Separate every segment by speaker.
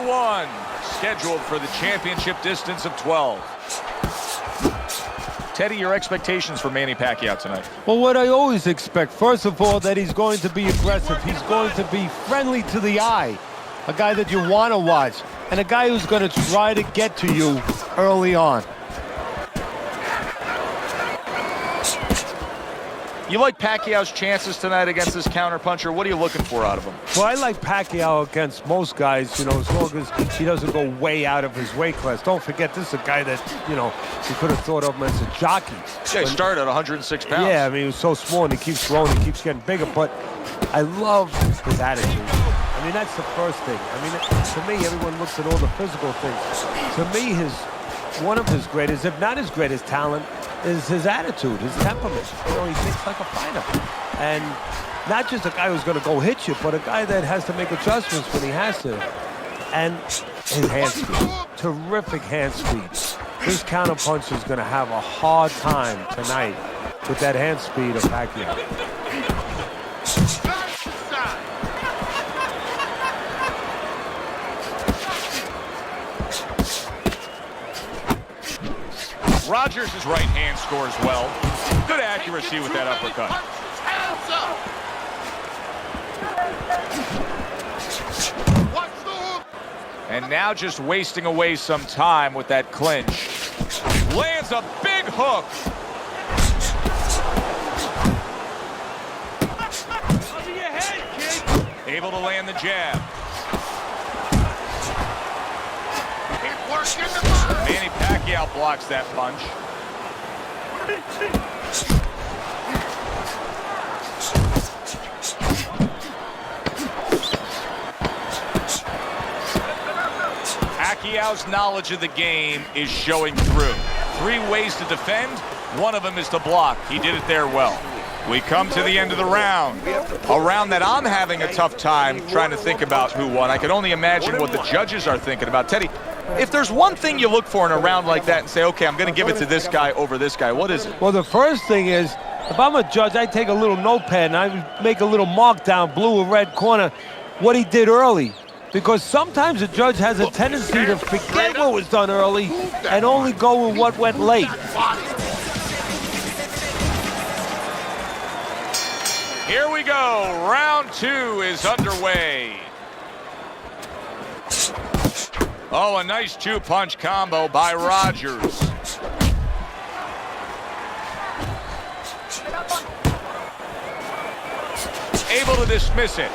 Speaker 1: one, scheduled for the championship distance of 12. Teddy, your expectations for Manny Pacquiao tonight?
Speaker 2: Well, what I always expect, first of all, that he's going to be aggressive. He's going to be friendly to the eye, a guy that you want to watch, and a guy who's going to try to get to you early on.
Speaker 1: You like Pacquiao's chances tonight against this counterpuncher? What are you looking for out of him?
Speaker 2: Well, I like Pacquiao against most guys, you know, as long as he doesn't go way out of his weight class. Don't forget, this is a guy that, you know, you could have thought of him as a jockey.
Speaker 1: Yeah, he started at 106 pounds.
Speaker 2: Yeah, I mean, he was so small, and he keeps growing, he keeps getting bigger, but I love his attitude. I mean, that's the first thing. I mean, to me, everyone looks at all the physical things. To me, one of his greatest, if not his greatest talent, is his attitude, his temperament. You know, he thinks like a fighter. And not just a guy who's going to go hit you, but a guy that has to make adjustments when he has to. And his hand speed, terrific hand speed. This counterpuncher is going to have a hard time tonight with that hand speed of Pacquiao.
Speaker 1: Rogers' right hand scores well. Good accuracy with that uppercut. And now just wasting away some time with that clinch. Lands a big hook.
Speaker 3: Over your head, kid.
Speaker 1: Able to land the jab. Manny Pacquiao blocks that punch. Pacquiao's knowledge of the game is showing through. 3 ways to defend. One of them is to block. He did it there well. We come to the end of the round. A round that I'm having a tough time trying to think about who won. I can only imagine what the judges are thinking about. Teddy, if there's one thing you look for in a round like that and say, okay, I'm going to give it to this guy over this guy, what is it?
Speaker 2: Well, the first thing is, if I'm a judge, I take a little notepad and I make a little mark down, blue or red corner, what he did early. Because sometimes a judge has a tendency to forget what was done early and only go with what went late.
Speaker 1: Here we go. Round 2 is underway. Oh, a nice 2-punch combo by Rogers. Able to dismiss it.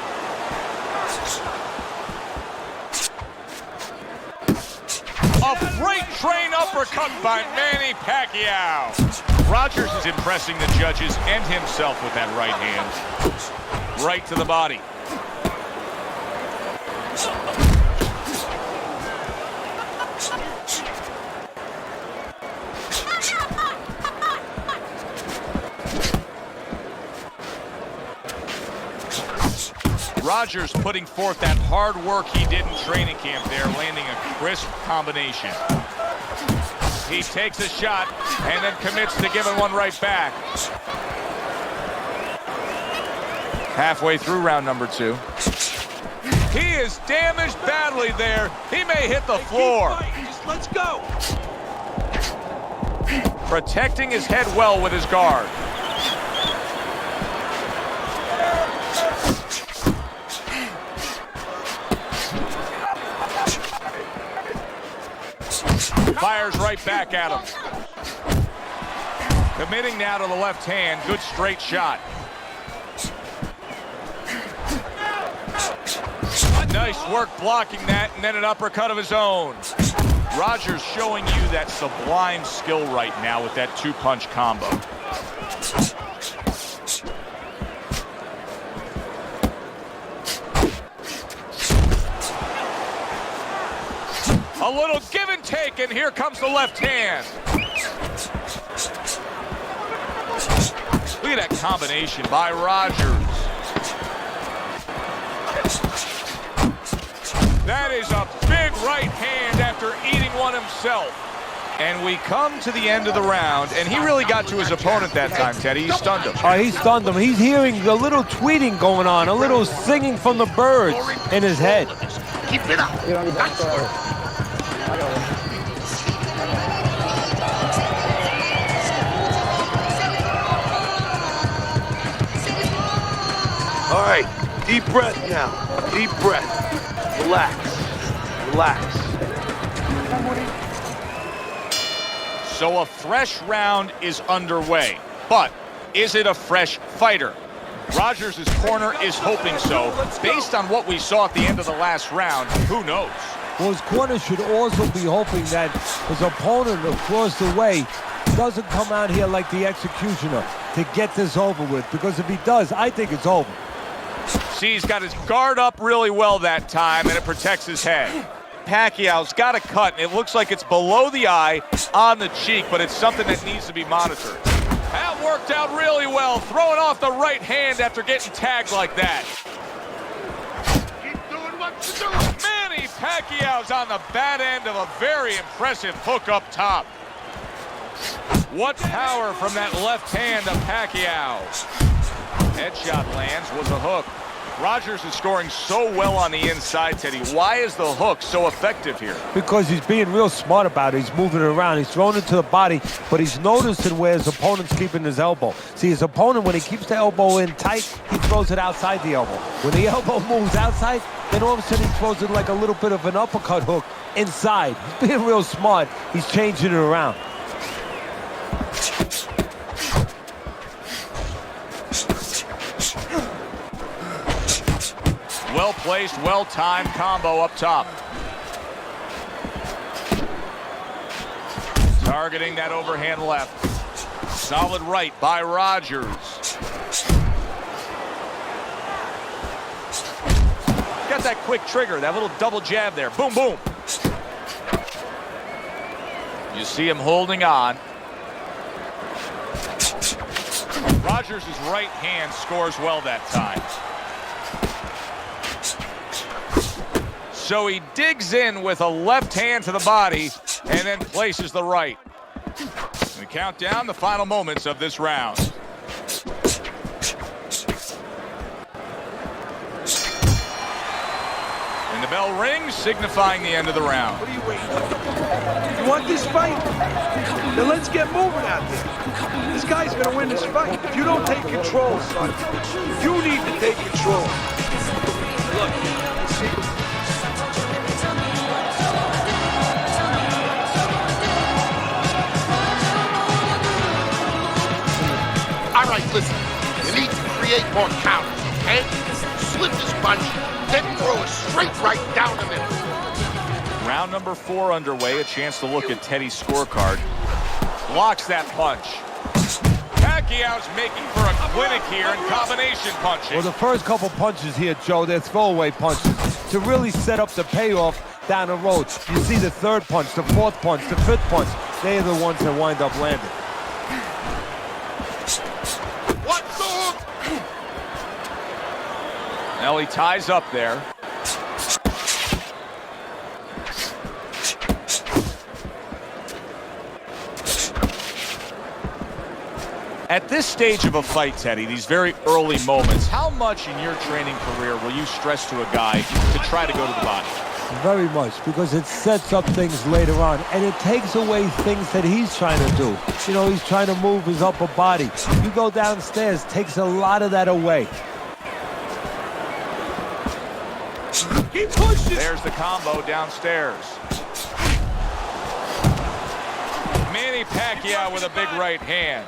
Speaker 1: A freight train uppercut by Manny Pacquiao. Rogers is impressing the judges and himself with that right hand. Right to the body. Rogers putting forth that hard work he did in training camp there, landing a crisp combination. He takes a shot and then commits to giving one right back. Halfway through round number 2. He is damaged badly there. He may hit the floor.
Speaker 3: Just let's go.
Speaker 1: Protecting his head well with his guard. Fires right back at him. Committing now to the left hand. Good straight shot. Nice work blocking that, and then an uppercut of his own. Rogers showing you that sublime skill right now with that 2-punch combo. A little give and take, and here comes the left hand. Look at that combination by Rogers. That is a big right hand after eating one himself. And we come to the end of the round, and he really got to his opponent that time, Teddy. He stunned him.
Speaker 2: He stunned him. He's hearing a little tweeting going on, a little singing from the birds in his head.
Speaker 4: Keep it up. Nice work.
Speaker 3: All right, deep breath now. Deep breath. Relax. Relax.
Speaker 1: So a fresh round is underway, but is it a fresh fighter? Rogers' corner is hoping so. Based on what we saw at the end of the last round, who knows?
Speaker 2: Well, his corner should also be hoping that his opponent across the way doesn't come out here like the executioner to get this over with, because if he does, I think it's over.
Speaker 1: See, he's got his guard up really well that time, and it protects his head. Pacquiao's got a cut, and it looks like it's below the eye on the cheek, but it's something that needs to be monitored. That worked out really well, throwing off the right hand after getting tagged like that.
Speaker 4: Keep doing what you do.
Speaker 1: Manny Pacquiao's on the bad end of a very impressive hook up top. What power from that left hand of Pacquiao. Headshot lands, was a hook. Rogers is scoring so well on the inside, Teddy. Why is the hook so effective here?
Speaker 2: Because he's being real smart about it. He's moving it around. He's throwing it to the body, but he's noticing where his opponent's keeping his elbow. See, his opponent, when he keeps the elbow in tight, he throws it outside the elbow. When the elbow moves outside, then all of a sudden he throws it like a little bit of an uppercut hook inside. He's being real smart. He's changing it around.
Speaker 1: Well-placed, well-timed combo up top. Targeting that overhand left. Solid right by Rogers. Got that quick trigger, that little double jab there. Boom, boom. You see him holding on. Rogers' right hand scores well that time. So he digs in with a left hand to the body and then places the right. We count down the final moments of this round. And the bell rings, signifying the end of the round.
Speaker 3: What are you waiting for? You want this fight? Then let's get moving out there. This guy's gonna win this fight. If you don't take control, son, you need to take control. Look, see?
Speaker 4: All right, listen. You need to create more counters, okay? Slip this punch, then throw a straight right down the middle.
Speaker 1: Round number 4 underway. A chance to look at Teddy's scorecard. Blocks that punch. Pacquiao's making for a clinic here in combination punching.
Speaker 2: Well, the first couple punches here, Joe, they're throwaway punches to really set up the payoff down the road. You see the third punch, the fourth punch, the fifth punch. They are the ones that wind up landing.
Speaker 4: What's the hook?
Speaker 1: Now he ties up there. At this stage of a fight, Teddy, these very early moments, how much in your training career will you stress to a guy to try to go to the body?
Speaker 2: Very much, because it sets up things later on, and it takes away things that he's trying to do. You know, he's trying to move his upper body. You go downstairs, takes a lot of that away.
Speaker 3: Keep pushing.
Speaker 1: There's the combo downstairs. Manny Pacquiao with a big right hand.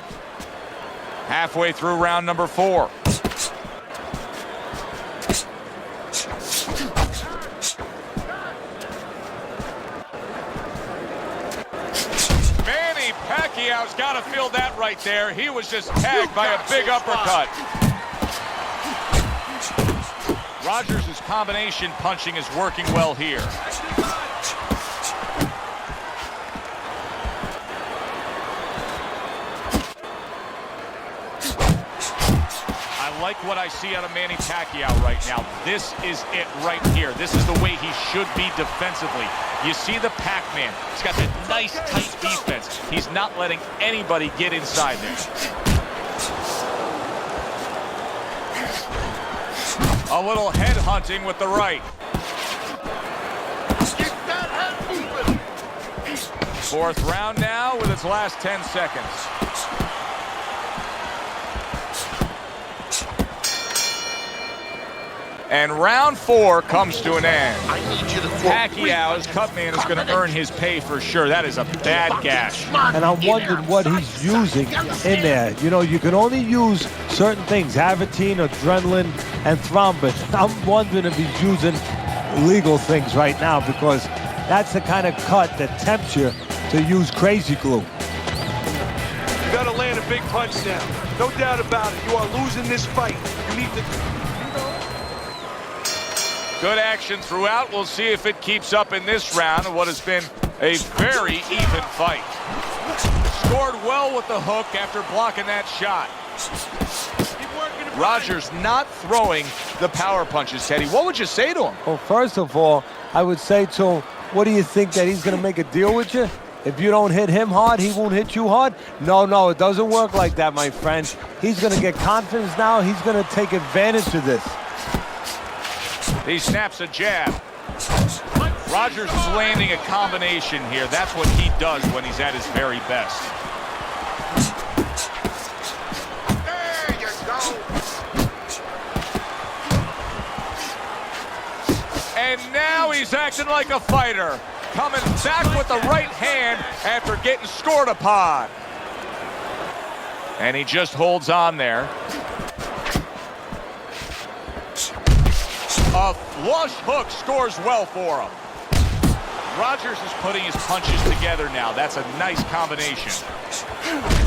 Speaker 1: Halfway through round number 4. Manny Pacquiao's got to feel that right there. He was just tagged by a big uppercut. Rogers' combination punching is working well here. I like what I see out of Manny Pacquiao right now. This is it right here. This is the way he should be defensively. You see the Pac-Man. He's got that nice, tight defense. He's not letting anybody get inside there. A little head hunting with the right. Fourth round now with its last 10 seconds. And round 4 comes to an end.
Speaker 4: I need you to
Speaker 1: Pacquiao's cut man is going to earn his pay for sure. That is a bad gash.
Speaker 2: And I'm wondering what he's using in there. You know, you can only use certain things, Havertine, adrenaline, and thrombin. I'm wondering if he's using legal things right now, because that's the kind of cut that tempts you to use crazy glue.
Speaker 3: You gotta land a big punch now. No doubt about it. You are losing this fight. You need to...
Speaker 1: Good action throughout. We'll see if it keeps up in this round of what has been a very even fight. Scored well with the hook after blocking that shot. Rogers not throwing the power punches, Teddy. What would you say to him?
Speaker 2: Well, first of all, I would say to him, what do you think, that he's going to make a deal with you? If you don't hit him hard, he won't hit you hard? No, it doesn't work like that, my friend. He's going to get confidence now. He's going to take advantage of this.
Speaker 1: He snaps a jab. Rogers is landing a combination here. That's what he does when he's at his very best.
Speaker 4: There you go.
Speaker 1: And now he's acting like a fighter. Coming back with the right hand after getting scored upon. And he just holds on there. A flush hook scores well for him. Rogers is putting his punches together now. That's a nice combination.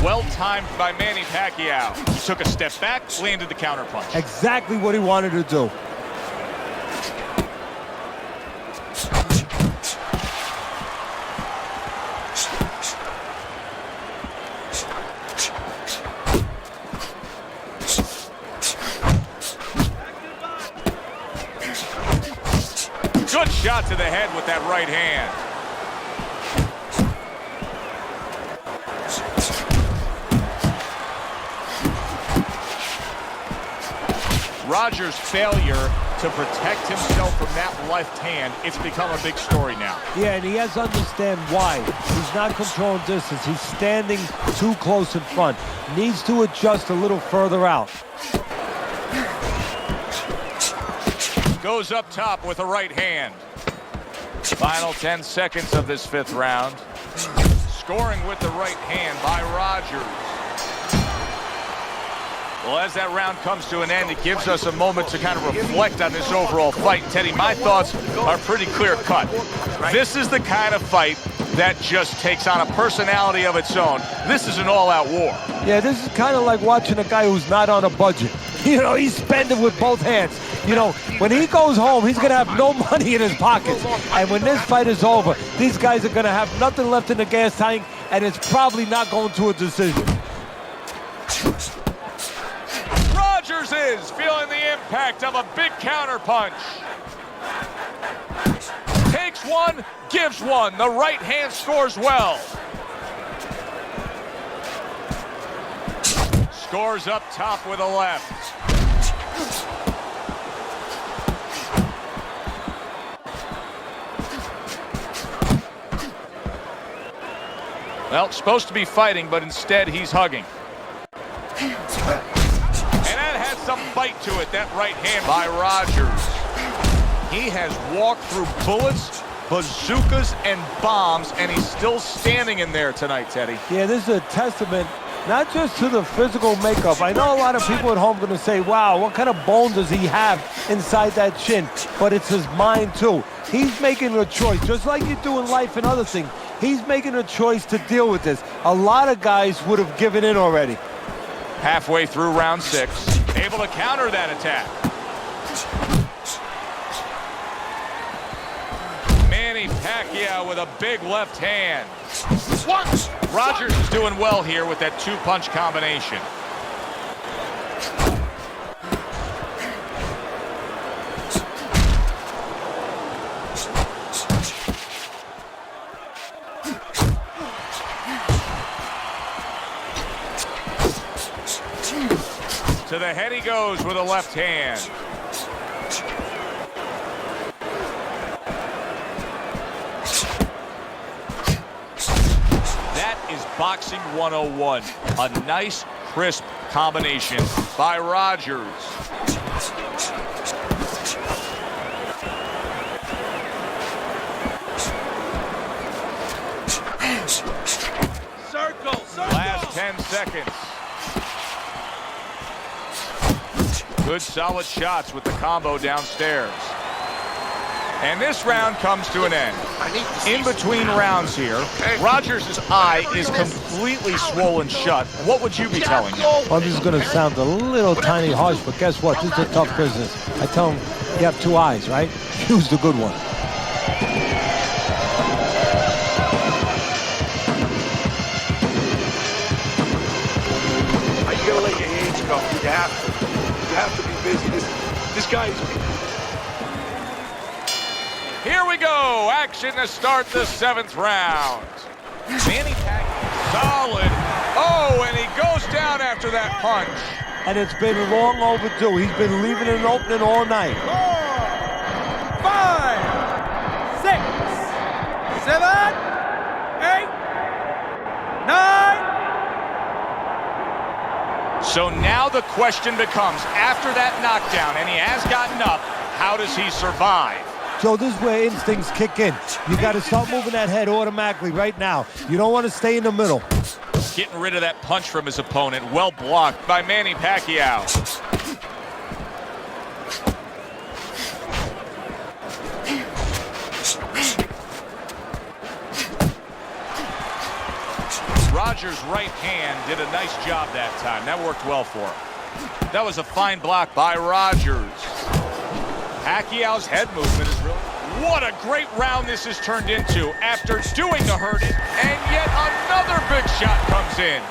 Speaker 1: Well timed by Manny Pacquiao. He took a step back, landed the counterpunch.
Speaker 2: Exactly what he wanted to do.
Speaker 1: Good shot to the head with that right hand. Rogers' failure to protect himself from that left hand, it's become a big story now.
Speaker 2: Yeah, and he has to understand why. He's not controlling distance. He's standing too close in front. Needs to adjust a little further out.
Speaker 1: Goes up top with a right hand. Final 10 seconds of this 5th round. Scoring with the right hand by Rogers. Well, as that round comes to an end, it gives us a moment to kind of reflect on this overall fight. Teddy, my thoughts are pretty clear cut. This is the kind of fight that just takes on a personality of its own. This is an all-out war.
Speaker 2: Yeah, this is kind of like watching a guy who's not on a budget. You know, he's spending with both hands. You know, when he goes home, he's going to have no money in his pockets. And when this fight is over, these guys are going to have nothing left in the gas tank, and it's probably not going to a decision.
Speaker 1: Rogers is feeling the impact of a big counterpunch. Takes one, gives one. The right hand scores well. Scores up top with a left. Well, supposed to be fighting, but instead he's hugging. And that has some bite to it, that right hand by Rogers. He has walked through bullets, bazookas, and bombs, and he's still standing in there tonight, Teddy.
Speaker 2: Yeah, this is a testament not just to the physical makeup. I know a lot of people at home are going to say, wow, what kind of bone does he have inside that chin? But it's his mind, too. He's making a choice, just like you do in life and other things. He's making a choice to deal with this. A lot of guys would have given in already.
Speaker 1: Halfway through round 6, able to counter that attack. Manny Pacquiao with a big left hand.
Speaker 4: What?
Speaker 1: Rogers is doing well here with that 2-punch combination. To the head he goes with a left hand. Boxing 101. A nice, crisp combination by Rogers.
Speaker 3: Circle.
Speaker 1: Last 10 seconds. Good solid shots with the combo downstairs. And this round comes to an end. In between rounds here, Rogers' eye is completely swollen shut. What would you be telling him?
Speaker 2: Well, this is going to sound a little tiny harsh, but guess what? This is a tough business. I tell him, you have two eyes, right? Choose the good one.
Speaker 3: Are you gonna let your hands go? You have to. You have to be busy. This guy is.
Speaker 1: Here we go. Action to start the 7th round. Manny Pacquiao, solid. Oh, and he goes down after that punch.
Speaker 2: And it's been long overdue. He's been leaving an opening all night.
Speaker 5: 4, 5, 6, 7, 8, 9.
Speaker 1: So now the question becomes, after that knockdown, and he has gotten up, how does he survive?
Speaker 2: Joe, this is where instincts kick in. You got to start moving that head automatically right now. You don't want to stay in the middle.
Speaker 1: Getting rid of that punch from his opponent. Well blocked by Manny Pacquiao. Rogers' right hand did a nice job that time. That worked well for him. That was a fine block by Rogers. Pacquiao's head movement is really... What a great round this has turned into after doing the hurting, and yet another big shot comes in.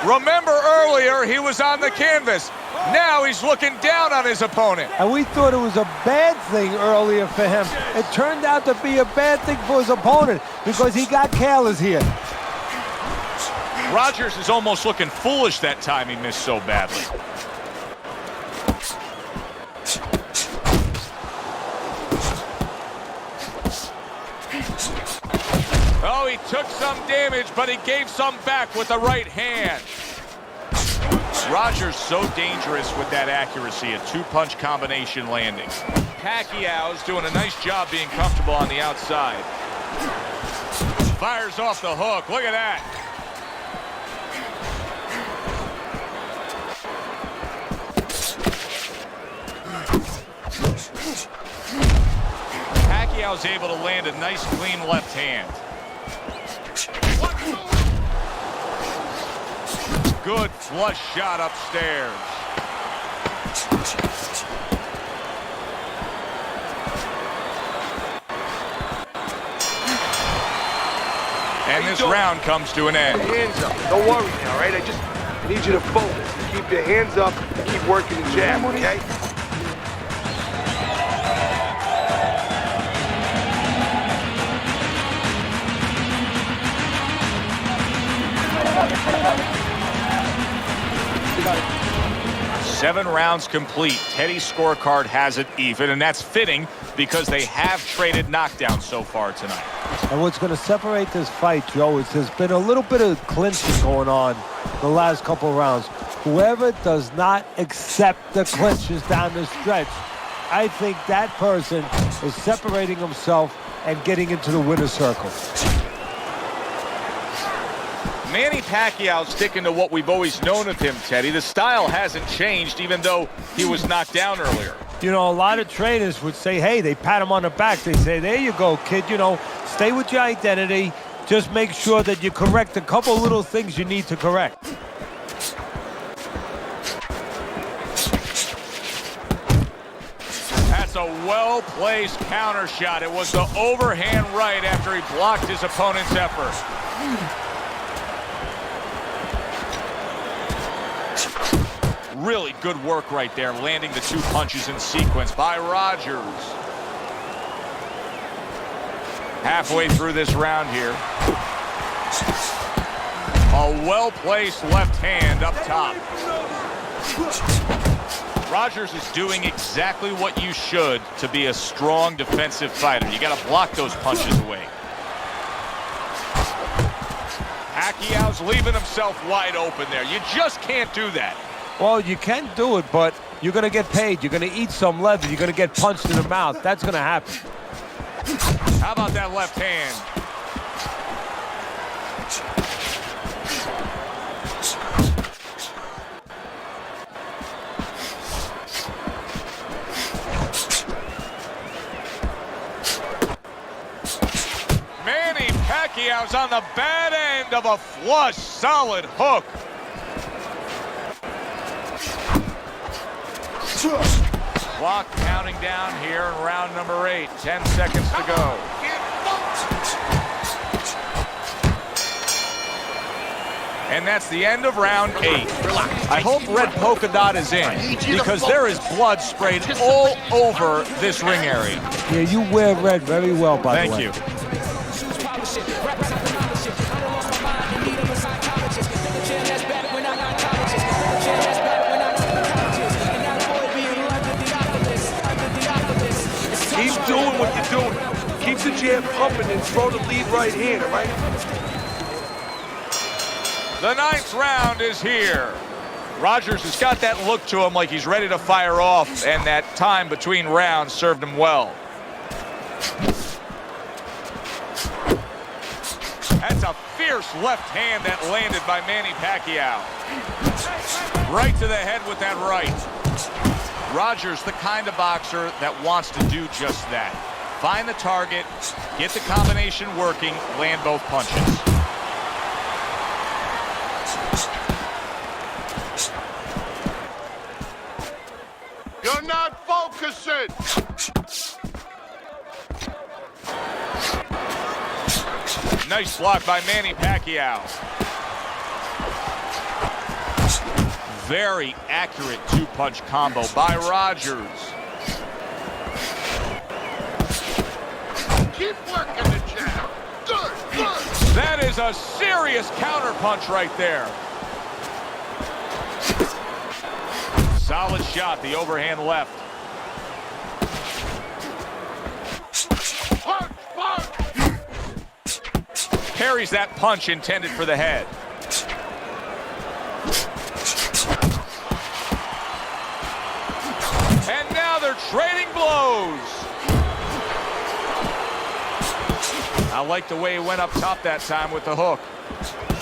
Speaker 1: Remember earlier, he was on the canvas. Now he's looking down on his opponent.
Speaker 2: And we thought it was a bad thing earlier for him. It turned out to be a bad thing for his opponent because he got careless here.
Speaker 1: Rogers is almost looking foolish that time he missed so badly. Oh, he took some damage, but he gave some back with the right hand. Rogers so dangerous with that accuracy, a two-punch combination landing. Pacquiao's doing a nice job being comfortable on the outside. Fires off the hook, look at that. Pacquiao's able to land a nice, clean left hand. Good flush shot upstairs. And this round comes to an end.
Speaker 3: Hands up. Don't worry now, all right? I need you to focus. Keep your hands up and keep working the jab, okay?
Speaker 1: Seven rounds complete. Teddy's scorecard has it even, and that's fitting because they have traded knockdowns so far tonight.
Speaker 2: And what's going to separate this fight, Joe, is there's been a little bit of clinching going on the last couple of rounds. Whoever does not accept the clinches down the stretch, I think that person is separating himself and getting into the winner's circle.
Speaker 1: Manny Pacquiao sticking to what we've always known of him, Teddy. The style hasn't changed, even though he was knocked down earlier.
Speaker 2: You know, a lot of trainers would say, hey, they pat him on the back. They say, there you go, kid. You know, stay with your identity. Just make sure that you correct a couple little things you need to correct.
Speaker 1: That's a well-placed counter shot. It was the overhand right after he blocked his opponent's effort. Really good work right there, landing the two punches in sequence by Rogers. Halfway through this round here. A well-placed left hand up top. Rogers is doing exactly what you should to be a strong defensive fighter. You got to block those punches away. Pacquiao's leaving himself wide open there. You just can't do that.
Speaker 2: Well, you can do it, but you're going to get paid. You're going to eat some leather. You're going to get punched in the mouth. That's going to happen.
Speaker 1: How about that left hand? Manny Pacquiao's on the bad end of a flush, solid hook. Clock counting down here in round number 8. 10 seconds to go. And that's the end of round 8. I hope red polka dot is in because there is blood sprayed all over this ring area.
Speaker 2: Yeah, you wear red very well, by the way.
Speaker 1: Thank you.
Speaker 3: Keep doing what you're doing. Keep the jab pumping and throw the lead right hand, all right?
Speaker 1: The 9th round is here. Rogers has got that look to him like he's ready to fire off, and that time between rounds served him well. That's a fierce left hand that landed by Manny Pacquiao. Right to the head with that right. Rogers, the kind of boxer that wants to do just that. Find the target, get the combination working, land both punches.
Speaker 4: You're not focusing.
Speaker 1: Nice block by Manny Pacquiao. Very accurate two-punch combo by Rogers.
Speaker 4: Keep working the jab. Good, good.
Speaker 1: That is a serious counterpunch right there. Solid shot, the overhand left.
Speaker 4: Punch, punch.
Speaker 1: Parries that punch intended for the head. And now they're trading blows. I like the way he went up top that time with the hook.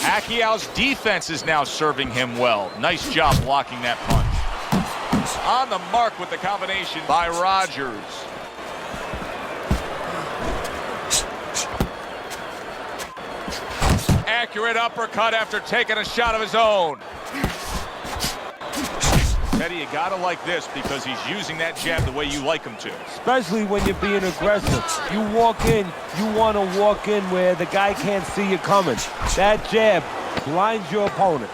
Speaker 1: Pacquiao's defense is now serving him well. Nice job blocking that punch. On the mark with the combination by Rogers. Accurate uppercut after taking a shot of his own. Teddy, you gotta like this because he's using that jab the way you like him to.
Speaker 2: Especially when you're being aggressive. You walk in, you want to walk in where the guy can't see you coming. That jab blinds your opponent.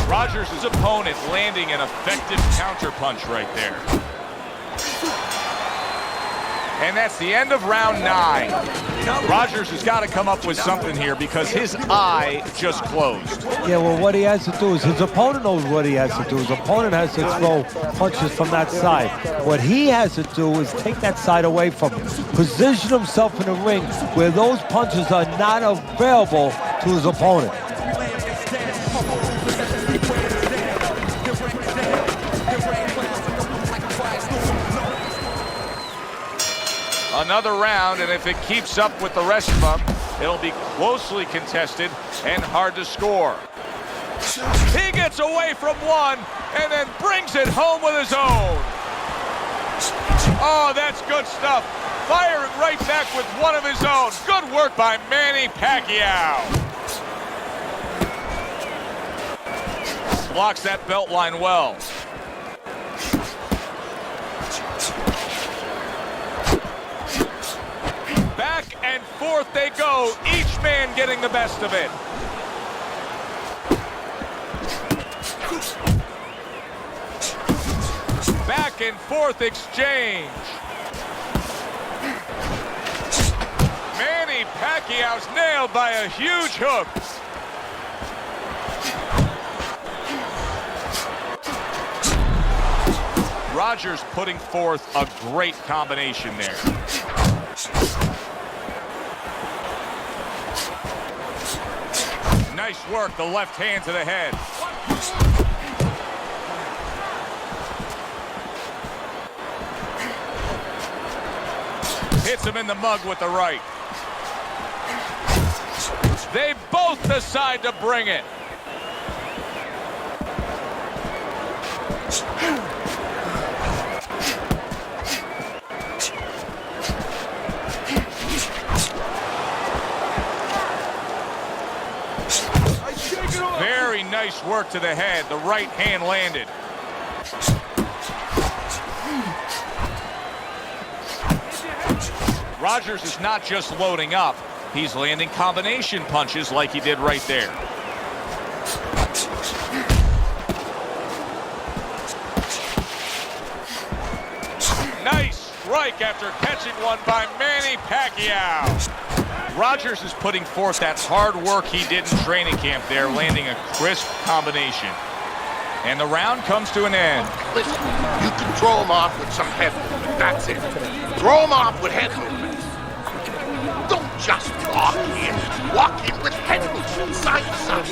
Speaker 1: Rogers' opponent landing an effective counterpunch right there. And that's the end of round 9. Rogers has got to come up with something here because his eye just closed.
Speaker 2: Yeah, well, what he has to do is his opponent knows what he has to do. His opponent has to throw punches from that side. What he has to do is take that side away from him. Position himself in the ring where those punches are not available to his opponent.
Speaker 1: Another round, and if it keeps up with the rest of them, it'll be closely contested and hard to score. He gets away from one and then brings it home with his own. Oh, that's good stuff. Firing right back with one of his own. Good work by Manny Pacquiao. Blocks that belt line well. Back and forth they go, each man getting the best of it. Back and forth exchange. Manny Pacquiao's nailed by a huge hook. Rogers putting forth a great combination there. Nice work, the left hand to the head. Hits him in the mug with the right. They both decide to bring it. Very nice work to the head. The right hand landed. Rogers is not just loading up. He's landing combination punches like he did right there. Nice strike after catching one by Manny Pacquiao. Rogers is putting forth that hard work he did in training camp there, landing a crisp combination. And the round comes to an end.
Speaker 4: Listen, you can throw him off with some head movement. That's it. Throw him off with head movement. Don't just walk in. Walk in with head movement, side to side.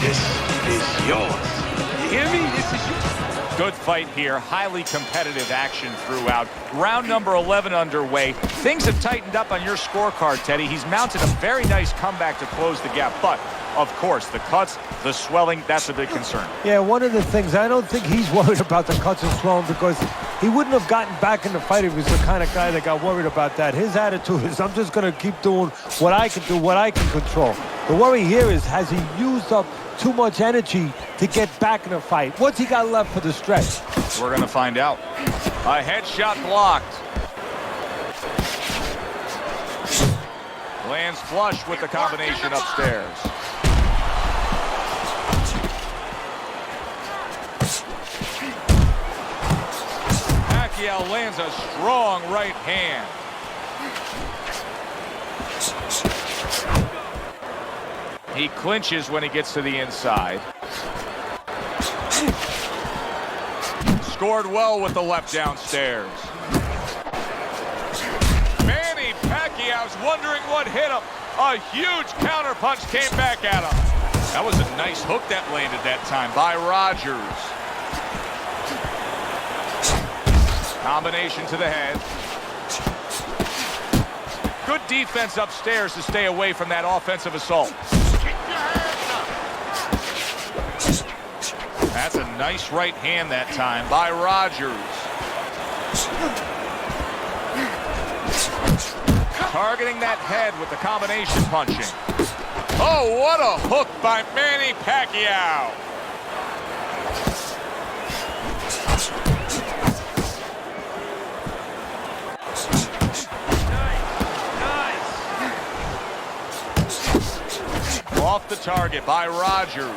Speaker 3: This is yours. You hear me? This is yours.
Speaker 1: Good fight here. Highly competitive action throughout. Round number 11 underway. Things have tightened up on your scorecard, Teddy. He's mounted a very nice comeback to close the gap. But, of course, the cuts, the swelling, that's a big concern.
Speaker 2: Yeah, one of the things, I don't think he's worried about the cuts and swelling because he wouldn't have gotten back in the fight if he was the kind of guy that got worried about that. His attitude is, I'm just going to keep doing what I can do, what I can control. The worry here is, has he used up too much energy to get back in the fight? What's he got left for the stretch?
Speaker 1: We're going to find out. A headshot blocked. Lands flush with the combination upstairs. Pacquiao lands a strong right hand. He clinches when he gets to the inside. Scored well with the left downstairs. Manny Pacquiao's wondering what hit him. A huge counter punch came back at him. That was a nice hook that landed that time by Rogers. Combination to the head. Good defense upstairs to stay away from that offensive assault. That's a nice right hand that time by Rogers. Targeting that head with the combination punching. Oh, what a hook by Manny Pacquiao. Off the target by Rogers.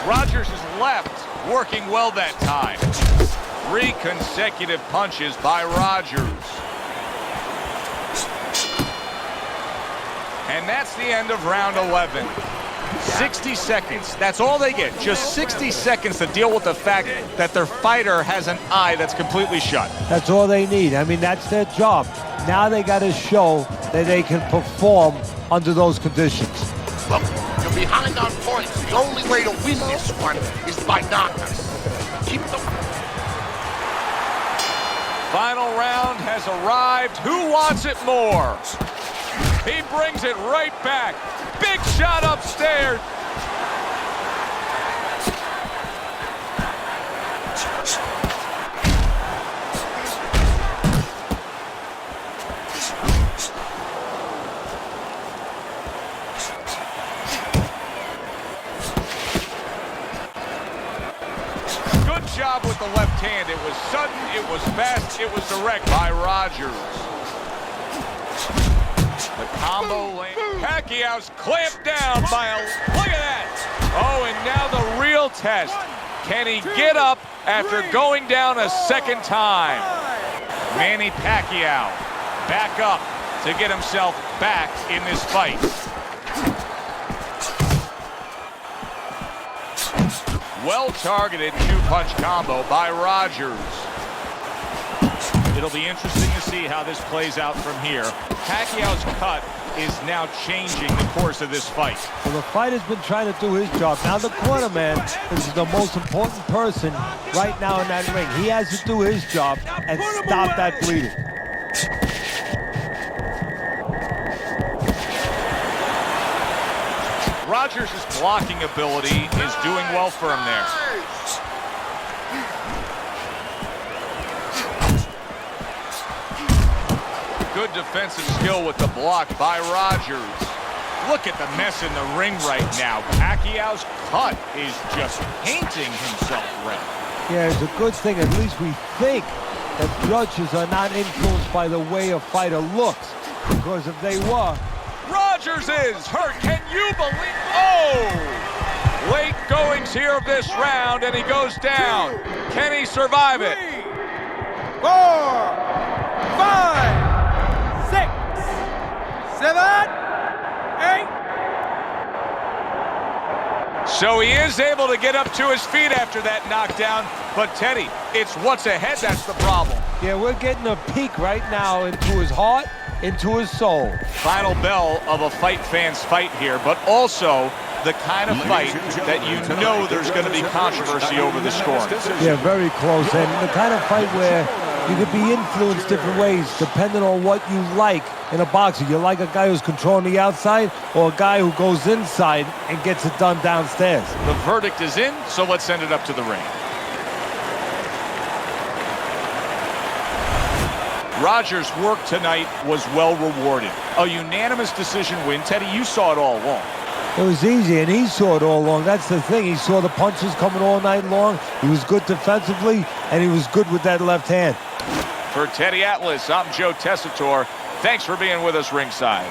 Speaker 1: Rogers is left, working well that time. 3 consecutive punches by Rogers. And that's the end of round 11. 60 seconds, that's all they get. Just 60 seconds to deal with the fact that their fighter has an eye that's completely shut.
Speaker 2: That's all they need. I mean, that's their job. Now they got to show that they can perform under those conditions.
Speaker 4: Look, you're behind on points. The only way to win this one is by knockouts. Keep the...
Speaker 1: Final round has arrived. Who wants it more? He brings it right back. Big shot upstairs. Good job with the left hand. It was sudden, it was fast, it was direct by Rogers. The combo lane. Pacquiao's clamped down by a... Look at that! Oh, and now the real test. Can he get up after going down a second time? Manny Pacquiao back up to get himself back in this fight. Well-targeted two-punch combo by Rogers. It'll be interesting to see how this plays out from here. Pacquiao's cut is now changing the course of this fight.
Speaker 2: Well, the fighter's been trying to do his job. Now the cornerman is the most important person right now in that ring. He has to do his job and stop that bleeding.
Speaker 1: Rogers' blocking ability is doing well for him there. Good defensive skill with the block by Rogers. Look at the mess in the ring right now. Pacquiao's cut is just painting himself red.
Speaker 2: Yeah, it's a good thing. At least we think that judges are not influenced by the way a fighter looks. Because if they were...
Speaker 1: Rogers is hurt. Can you believe? Oh! Late goings here of this round, and he goes down. Can he survive it?
Speaker 5: 3, 4, 5, 6, 7, 8.
Speaker 1: So he is able to get up to his feet after that knockdown. But Teddy, it's what's ahead that's the problem.
Speaker 2: Yeah, we're getting a peek right now into his heart, into his soul.
Speaker 1: Final bell of a fight fan's fight here, but also the kind of fight that you know there's going to be controversy over the score.
Speaker 2: Yeah, very close. And the kind of fight where you could be influenced different ways depending on what you like in a boxer. You like a guy who's controlling the outside or a guy who goes inside and gets it done downstairs.
Speaker 1: The verdict is in, so let's send it up to the ring. Rogers' work tonight was well rewarded. A unanimous decision win. Teddy, you saw it all along.
Speaker 2: It was easy, and he saw it all along. That's the thing. He saw the punches coming all night long. He was good defensively, and he was good with that left hand.
Speaker 1: For Teddy Atlas, I'm Joe Tessitore. Thanks for being with us ringside.